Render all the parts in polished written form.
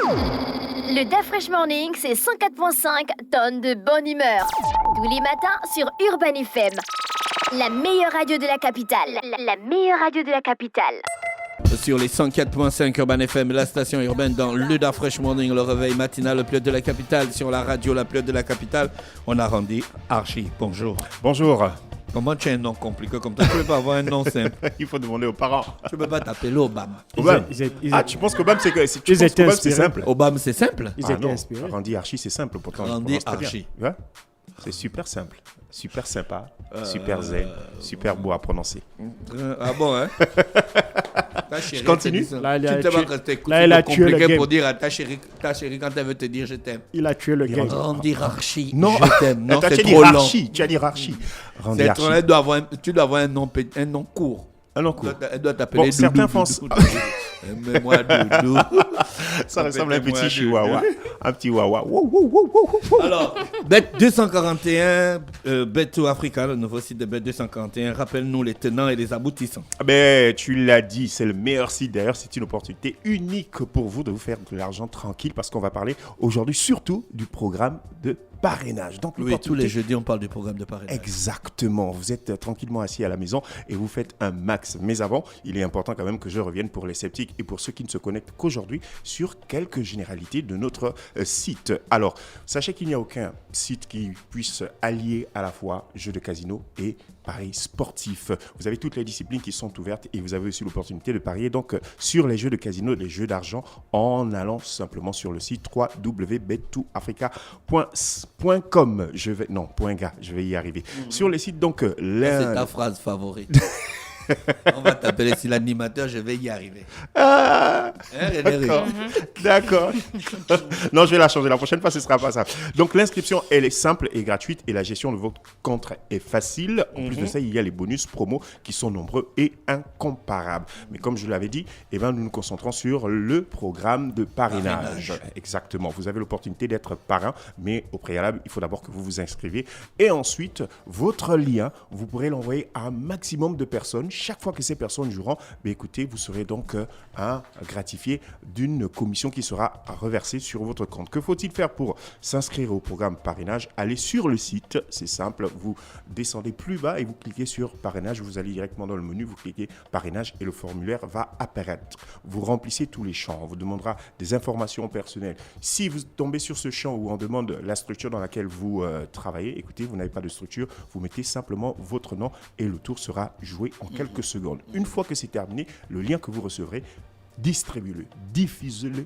Le DA Fresh Morning, c'est 104.5 tonnes de bonne humeur. Tous les matins sur Urban FM. La meilleure radio de la capitale. La meilleure radio de la capitale. Sur les 104.5 Urban FM, la station urbaine dans le DA Fresh Morning, le réveil matinal, le plus de la capitale. Sur la radio, la plus de la capitale, on a rendu Archie. Bonjour. Bonjour. Comment tu as un nom compliqué comme ça? Tu ne peux pas avoir un nom simple. Il faut demander aux parents. Tu ne peux pas t'appeler Obama. Obama. Tu penses qu'Obama c'est simple? Obama c'est simple. Ils étaient inspirés. Randy Archie c'est simple pourtant. Randy Archie. Ouais. C'est super simple, super sympa, super zen, super beau à prononcer. Ah bon, hein? Je continue. Là, il a tué le game. Pour dire à ta chérie quand elle veut te dire je t'aime. Il a tué le game. Randy Archie, non, je t'aime. Non, c'est trop long. Tu as dit Archie. Randy Archie. Tu dois avoir un nom court. Un nom court. Elle doit t'appeler Doudou. Certains font... Aimez-moi Doudou. Ça ressemble à un petit chihuahua. Un petit wawa. Alors, Bet 241, Bet to Africa, le nouveau site de Bet 241. Rappelle-nous les tenants et les aboutissants. Ben, tu l'as dit, c'est le meilleur site. D'ailleurs, c'est une opportunité unique pour vous de vous faire de l'argent tranquille parce qu'on va parler aujourd'hui surtout du programme de parrainage. Donc, oui, tous les jeudis, on parle du programme de parrainage. Exactement. Vous êtes tranquillement assis à la maison et vous faites un max. Mais avant, il est important quand même que je revienne pour les sceptiques et pour ceux qui ne se connectent qu'aujourd'hui sur quelques généralités de notre site. Alors, sachez qu'il n'y a aucun site qui puisse allier à la fois jeux de casino et paris sportifs. Vous avez toutes les disciplines qui sont ouvertes et vous avez aussi l'opportunité de parier donc sur les jeux de casino, les jeux d'argent en allant simplement sur le site www.bet2africa.com. Je vais y arriver. Sur les sites donc c'est ta phrase favorite. On va t'appeler si l'animateur, je vais y arriver. D'accord. Non, je vais la changer. La prochaine fois, ce ne sera pas ça. Donc, l'inscription, elle est simple et gratuite et la gestion de votre compte est facile. En plus de ça, il y a les bonus promos qui sont nombreux et incomparables. Mais comme je l'avais dit, nous nous concentrons sur le programme de parrainage. Exactement. Vous avez l'opportunité d'être parrain, mais au préalable, il faut d'abord que vous vous inscriviez. Et ensuite, votre lien, vous pourrez l'envoyer à un maximum de personnes. Chaque fois que ces personnes joueront, écoutez, vous serez donc gratifié d'une commission qui sera reversée sur votre compte. Que faut-il faire pour s'inscrire au programme parrainage? Allez sur le site, c'est simple, vous descendez plus bas et vous cliquez sur parrainage, vous allez directement dans le menu, vous cliquez parrainage et le formulaire va apparaître. Vous remplissez tous les champs, on vous demandera des informations personnelles. Si vous tombez sur ce champ où on demande la structure dans laquelle vous travaillez, écoutez, vous n'avez pas de structure, vous mettez simplement votre nom et le tour sera joué en quelques secondes. Une fois que c'est terminé, le lien que vous recevrez, distribuez-le, diffusez-le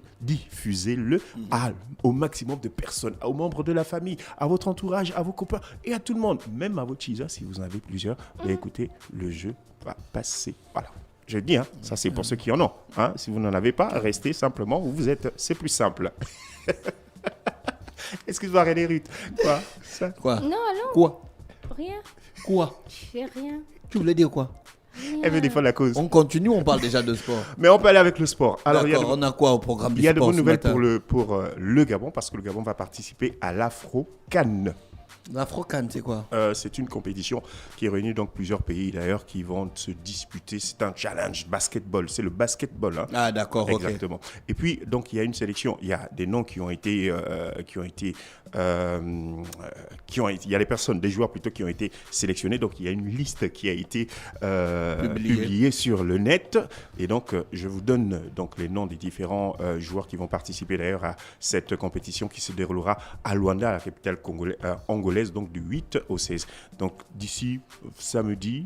au maximum de personnes, aux membres de la famille, à votre entourage, à vos copains et à tout le monde, même à votre cheeser si vous en avez plusieurs. Écoutez, le jeu va passer. Voilà. Je dis, ça c'est pour ceux qui en ont. Si vous n'en avez pas, restez simplement où vous êtes. C'est plus simple. Excuse-moi, René Ruth. Quoi? Non, allons. Quoi? Rien. Quoi? Je fais rien. Tu voulais dire quoi? Elle veut défendre la cause. On continue, on parle déjà de sport. Mais on peut aller avec le sport. Alors, on a quoi au programme du sport? Il y a de bonnes nouvelles pour le Gabon parce que le Gabon va participer à l'Afro-CAN. L'Afro-CAN, c'est quoi? C'est une compétition qui réunit donc plusieurs pays d'ailleurs qui vont se disputer. C'est un challenge basketball. C'est le basketball. Ah d'accord, exactement. Okay. Et puis donc il y a une sélection. Il y a des noms il y a les personnes, des joueurs plutôt qui ont été sélectionnés. Donc il y a une liste qui a été publiée sur le net. Et donc je vous donne donc les noms des différents joueurs qui vont participer d'ailleurs à cette compétition qui se déroulera à Luanda, la capitale angolaise, donc du 8 au 16. Donc d'ici samedi.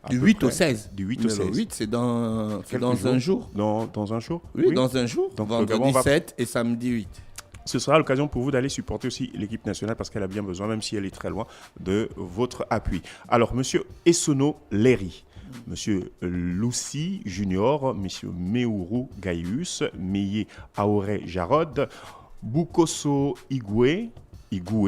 Du 8 au 16. Du 8 au 16. Le 8, c'est dans un jour. Dans un jour? Oui, dans un jour. Donc vendredi 7 et samedi 8. Ce sera l'occasion pour vous d'aller supporter aussi l'équipe nationale parce qu'elle a bien besoin, même si elle est très loin, de votre appui. Alors, monsieur Essono Léry, monsieur Lucy Junior, monsieur Meourou Gaius, Meye Aoré Jarod, Bukoso Igwe,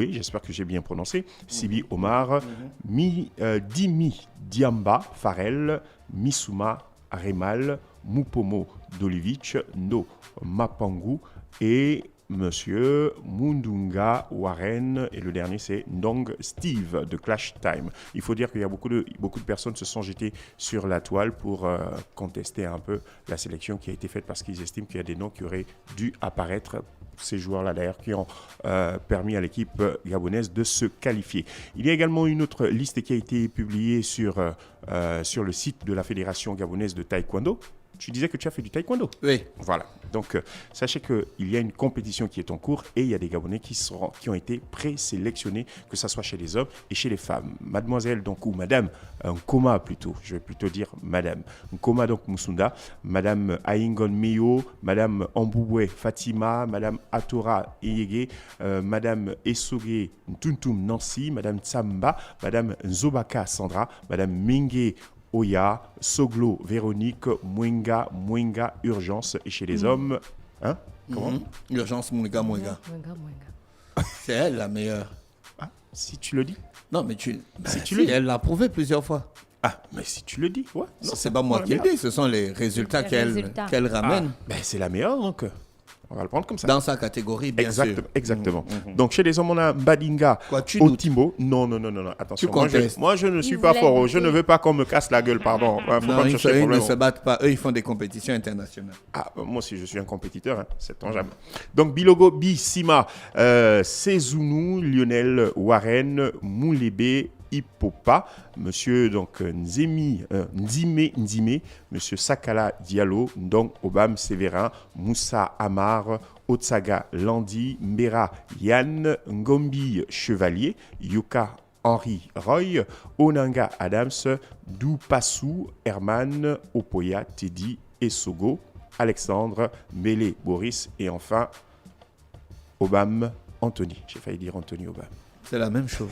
j'espère que j'ai bien prononcé, Sibi Omar, Dimi Diamba Farel, Misuma Remal, Mupomo Dolivic, No Mapangu et Monsieur Mundunga Warren et le dernier c'est Ndong Steve de Clash Time. Il faut dire qu'il y a beaucoup de personnes se sont jetées sur la toile pour contester un peu la sélection qui a été faite parce qu'ils estiment qu'il y a des noms qui auraient dû apparaître. Ces joueurs-là d'ailleurs qui ont permis à l'équipe gabonaise de se qualifier. Il y a également une autre liste qui a été publiée sur le site de la Fédération gabonaise de taekwondo. Tu disais que tu as fait du taekwondo. Oui. Voilà. Donc, sachez qu'il y a une compétition qui est en cours et il y a des Gabonais qui ont été présélectionnés, que ce soit chez les hommes et chez les femmes. Mademoiselle, donc, ou Madame Nkoma plutôt, je vais plutôt dire Madame. Nkoma, donc, Musunda, Madame Aingon Meyo, Madame Ambouwe Fatima, Madame Atora Eyege, Madame Esoge Ntuntum Nancy, Madame Tsamba, Madame Nzobaka Sandra, Madame Mingue Oya, Soglo, Véronique, Mwenga, Urgence. Et chez les hommes, hein? Comment? Urgence, Mwenga. C'est elle la meilleure. Ah, si tu le dis. Non, mais si le dis. Elle l'a prouvé plusieurs fois. Ah, mais si tu le dis, ouais. Non, c'est pas moi qui le dis, ce sont les résultats qu'elle ramène. Ben, c'est la meilleure, donc. On va le prendre comme ça. Dans sa catégorie, bien sûr. Exactement. Donc, chez les hommes, on a Badinga, Otimbo. Non. Attention. Moi, je ne suis pas fort. Je ne veux pas qu'on me casse la gueule, pardon. Non, ils ne se battent pas. Eux, ils font des compétitions internationales. Ah, moi aussi, je suis un compétiteur. Hein. C'est tant jamais. Donc, Bilogo, Bisima, Sezounou, Lionel, Warren, Moulébé, Hippopa, Monsieur donc Nzime, Monsieur Sakala Diallo, Ndong Obam Sévérin, Moussa Amar, Otsaga Landi, Mbera Yann, Ngombi Chevalier, Yuka Henri Roy, Onanga Adams, Doupassou, Herman, Opoya Teddy Essogo, Alexandre, Mélé Boris et enfin Obam Anthony. J'ai failli dire Anthony Obam. C'est la même chose.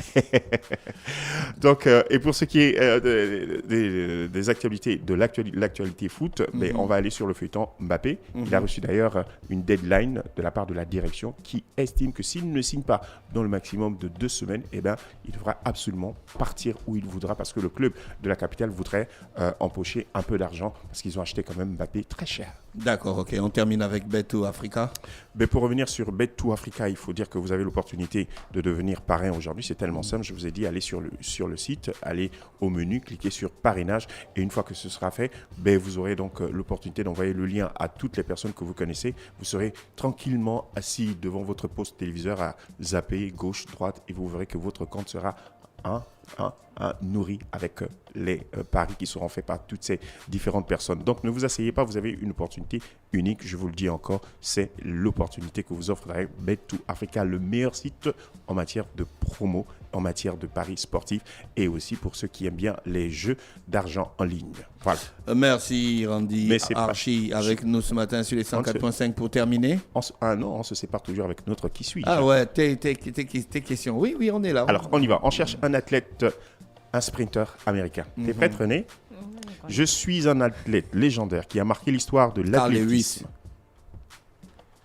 Donc, et pour ce qui est des actualités, de l'actualité foot, mais on va aller sur le feuilleton Mbappé. Il a reçu d'ailleurs une deadline de la part de la direction qui estime que s'il ne signe pas dans le maximum de 2 semaines, eh ben, il devra absolument partir où il voudra parce que le club de la capitale voudrait empocher un peu d'argent parce qu'ils ont acheté quand même Mbappé très cher. D'accord, ok. On termine avec Bet2 Africa. Mais pour revenir sur Bet2 Africa, il faut dire que vous avez l'opportunité de devenir parrain aujourd'hui. C'est tellement simple. Je vous ai dit, allez sur le site, allez au menu, cliquez sur parrainage. Et une fois que ce sera fait, vous aurez donc l'opportunité d'envoyer le lien à toutes les personnes que vous connaissez. Vous serez tranquillement assis devant votre poste téléviseur à zapper gauche, droite et vous verrez que votre compte sera nourri avec les paris qui seront faits par toutes ces différentes personnes. Donc ne vous asseyez pas, vous avez une opportunité unique, je vous le dis encore, c'est l'opportunité que vous offre Bet2 Africa, le meilleur site en matière de promo, en matière de paris sportifs et aussi pour ceux qui aiment bien les jeux d'argent en ligne. Voilà. Merci Randy Archie avec nous ce matin sur les 104.5 pour terminer. On se sépare toujours avec notre qui suis-je. Ah ouais, tes questions. Oui, on est là. Alors on y va, on cherche un athlète, un sprinter américain. T'es prête René? Je suis un athlète légendaire qui a marqué l'histoire de l'athlétisme.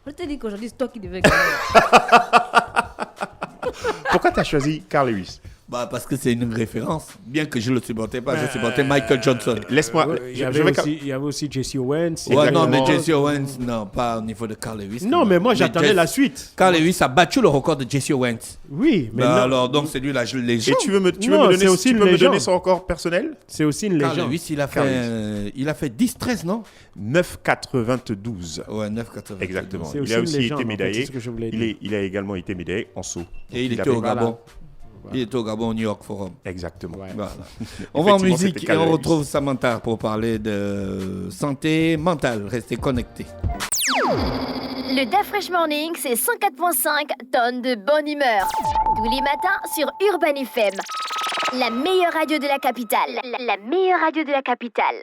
Je te dis qu'aujourd'hui c'est toi qui devais gagner. Pourquoi tu as choisi Carl Lewis? Parce que c'est une référence. Bien que je ne le supportais pas, je supportais Michael Johnson. Laisse-moi. Il y avait aussi Jesse Owens. Ouais, non, mais Jesse Owens, non, pas au niveau de Carl Lewis. Non, mais moi j'attendais la suite. Carl Lewis a battu le record de Jesse Owens. Oui, mais alors donc c'est lui la légende. Et tu veux me donner son record personnel? C'est aussi une légende. Carl Lewis, il a fait 10-13, non? 9,92. Ouais, 9,92. Exactement. Il a aussi été médaillé. Il a également été médaillé en saut. Et il était au Gabon. Il est au Gabon, au New York Forum. Exactement. Ouais. Voilà. On va en musique et on retrouve Samantha pour parler de santé mentale. Restez connectés. Le DAF Fresh Morning, c'est 104.5 tonnes de bonne humeur. Tous les matins sur Urban FM. La meilleure radio de la capitale. La meilleure radio de la capitale.